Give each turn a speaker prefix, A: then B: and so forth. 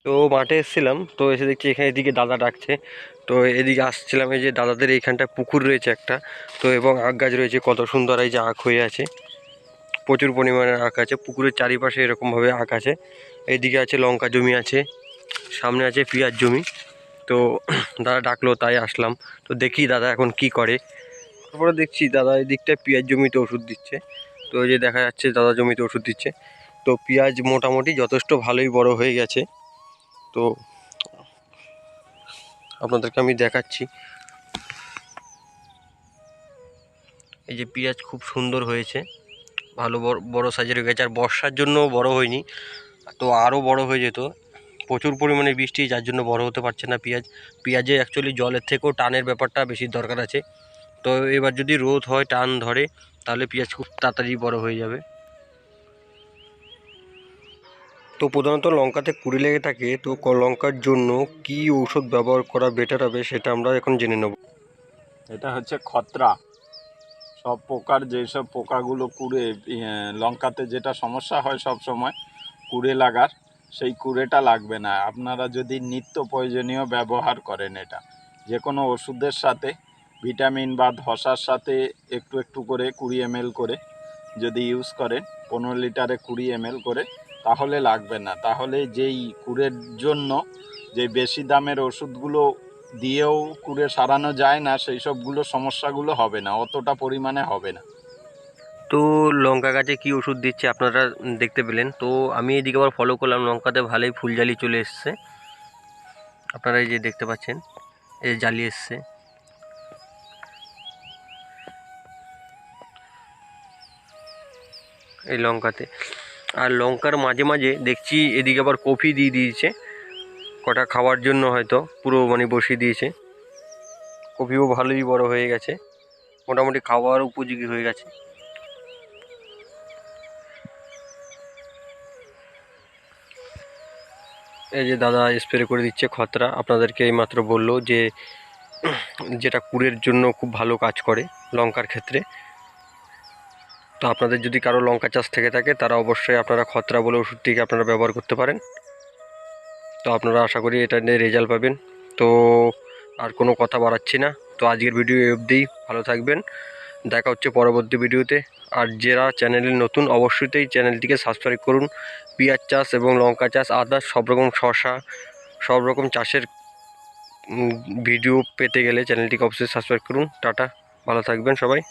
A: তো মাঠে এসেছিলাম, তো এসে দেখছি এখানে এদিকে দাদা ডাকছে। তো এদিকে আসছিলাম, এই যে দাদাদের এইখানটায় পুকুর রয়েছে একটা, তো এবং আখ গাছ রয়েছে, কত সুন্দর এই যে আখ হয়ে আছে, প্রচুর পরিমাণে আখ আছে পুকুরের চারিপাশে, এরকমভাবে আখ আছে। এইদিকে আছে লঙ্কা জমি আছে, সামনে আছে পেঁয়াজ জমি। তো দাদা ডাকলো তাই আসলাম। তো দেখি দাদা এখন কি করে। তারপরে দেখছি দাদা এই দিকটায় পেঁয়াজ জমিতে ওষুধ দিচ্ছে। তো এই যে দেখা যাচ্ছে দাদা জমিতে ওষুধ দিচ্ছে। তো পেঁয়াজ মোটামুটি যথেষ্ট ভালোই বড় হয়ে গেছে। তো আপনাদেরকে আমি দেখাচ্ছি, এই যে পেঁয়াজ খুব সুন্দর হয়েছে, ভালো বড় বড় সাইজের হয়ে গেছে। আর বর্ষার জন্য বড় হয়নি, তো আরও বড় হয়ে যেত। প্রচুর পরিমাণে বৃষ্টি, যার জন্য বড় হতে পারছে না পেঁয়াজ। পেঁয়াজে অ্যাকচুয়ালি জলের থেকেও টানের ব্যাপারটা বেশি দরকার আছে। তো এবার যদি রোদ হয়, টান ধরে, তাহলে পেঁয়াজ খুব তাড়াতাড়ি বড় হয়ে যাবে। তো প্রধানত লঙ্কাতে কুড়ি লেগে থাকে, তো লঙ্কার জন্য কি ঔষধ ব্যবহার করা বেটার হবে সেটা আমরা এখন জেনে নেব।
B: এটা হচ্ছে খত্রা। সব পোকার যেসব পোকাগুলো কুড়ে লঙ্কাতে যেটা সমস্যা হয় সব সময় কুড়ে লাগার, সেই কুড়েটা লাগবে না আপনারা যদি নিত্য প্রয়োজনীয় ব্যবহার করেন। এটা যে কোনো ওষুধের সাথে, ভিটামিন বা ধসার সাথে একটু একটু করে 20 ml করে যদি ইউজ করেন, 15 লিটারে 20 ml করে, তাহলে লাগবে না। তাহলে যেই কুড়ের জন্য যে বেশি দামের ওষুধগুলো দিয়েও কুড়ে সারানো যায় না, সেই সবগুলো সমস্যাগুলো হবে না, অতটা পরিমাণে হবে না।
A: তো লঙ্কা গাছে কি ওষুধ দিচ্ছে আপনারা দেখতে পেলেন। তো আমি এদিকে আবার ফলো করলাম, লঙ্কাতে ভালোই ফুলজালি চলে এসছে। আপনারা এই যে দেখতে পাচ্ছেন, এই জালি এসছে এই লঙ্কাতে। আর লঙ্কার মাঝে মাঝে দেখছি এদিকে আবার কফি দিয়ে দিয়েছে, কটা খাওয়ার জন্য হয়তো পুরো মানে বসিয়ে দিয়েছে। কপিও ভালোই বড় হয়ে গেছে, মোটামুটি খাওয়ার উপযোগী হয়ে গেছে। এই যে দাদা স্প্রে করে দিচ্ছে খতরা, আপনাদেরকে এইমাত্র বললো যে যেটা কুড়ের জন্য খুব ভালো কাজ করে লঙ্কার ক্ষেত্রে। তো আপনাদের যদি কারো লঙ্কা চাষ থেকে থাকে, তারা অবশ্যই আপনারা খতরা বলে ওষুধটিকে আপনারা ব্যবহার করতে পারেন। তো আপনারা আশা করি এটা নিয়ে রেজাল্ট পাবেন। তো আর কোনো কথা বাড়াচ্ছি না, তো আজকের ভিডিও এই অবধিই। ভালো থাকবেন, দেখা হচ্ছে পরবর্তী ভিডিওতে। আর যারা চ্যানেলে নতুন, অবশ্যই চ্যানেলটিকে সাবস্ক্রাইব করুন। পেঁয়াজ চাষ এবং লঙ্কা চাষ, আদার্স সব রকম শসা, সব রকম চাষের ভিডিও পেতে গেলে চ্যানেলটিকে অবশ্যই সাবস্ক্রাইব করুন। টাটা, ভালো থাকবেন সবাই।